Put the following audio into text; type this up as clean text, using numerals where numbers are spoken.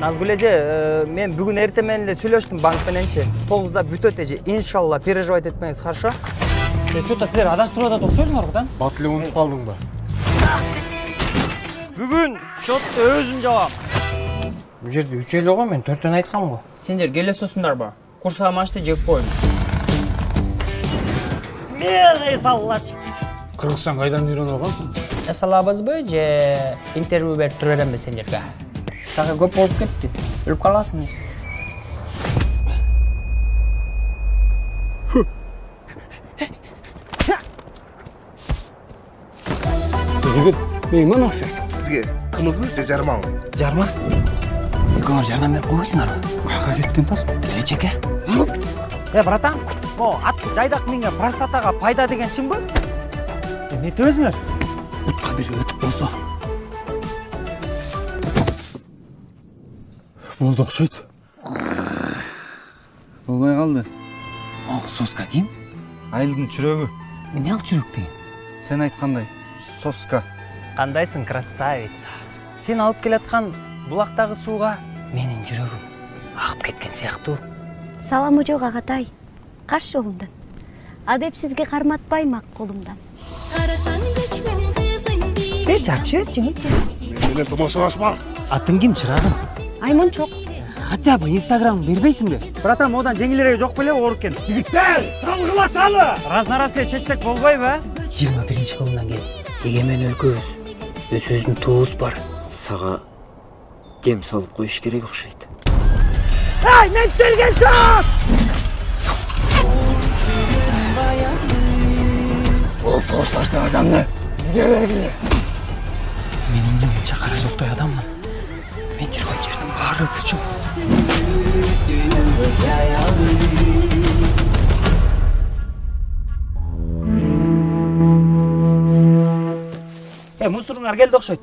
Назгүл эже, мен бүгүн эртең менен эле сүйлөштүм банк мененчи. 9-да бүтөт эже. Иншалла, переживать этпеңиз, хорошо? Что-то силер адаштырып атат окшойсуңар го да? Бат эле унутуп калдың ба? Бүгүн счетту өзүм жабам. Бул жерде 3 эле го, мен 4төн айткам го. Сендер келесиңдарбы? Курсага машты жеп коюм. Смелый саллач. Кыргызчан кайдан үйрөнүп алгансың? Салабызбы же интервью берип тура беремби сендерге? Сага көп болуп кетти. Өлүп каласың. Жигит, мейман окшойт. Сизге кымызбы же жармаңбы? Жарма? Экөөңөр жардам берип койбойсуңарбы? Каяка кеткен тас? Келечекке. Братан, атты жайдак миңе простатага пайда деген чынбы? Эмнетебезиңер? Утка бири өтүп болсо. Болду окшойт. Болбой калды. Ок соска ким? Айылдын чүрөгү. Эмне ал чүрөк деген? Сен айткандай, соска. Кандайсың, красавица? Сен алып келаткан булактагы сууга Менин жүрөгүм агып кеткен сыяктуу. Саламы жок агатай. Каршы жолумдан. Адепсизге карматпайм ак колумдан. Берчи, жиберчи. Мен менен томошалашма. Атың ким, чырагым? Аймончок. Хотя бы Инстаграм бербейсиңби? братан, одан жеңилирээги жок беле оор экен. Жигиттер, салгыла салы. Раз-на-раз эле чечсек болбойбу, а? 21-кылымдан кел. Эгемен өлкөбүз. Өзүбүздүн туубуз бар. Сага дем салып коюш керек окшойт. Ай, мен келген жоқ! Ол согушташтан адамды бизге бергиле. Мен эмне мынча кара жоктой адаммын. Мен жүргөн жердин баары ысчу. Мусоруңар келди окшойт.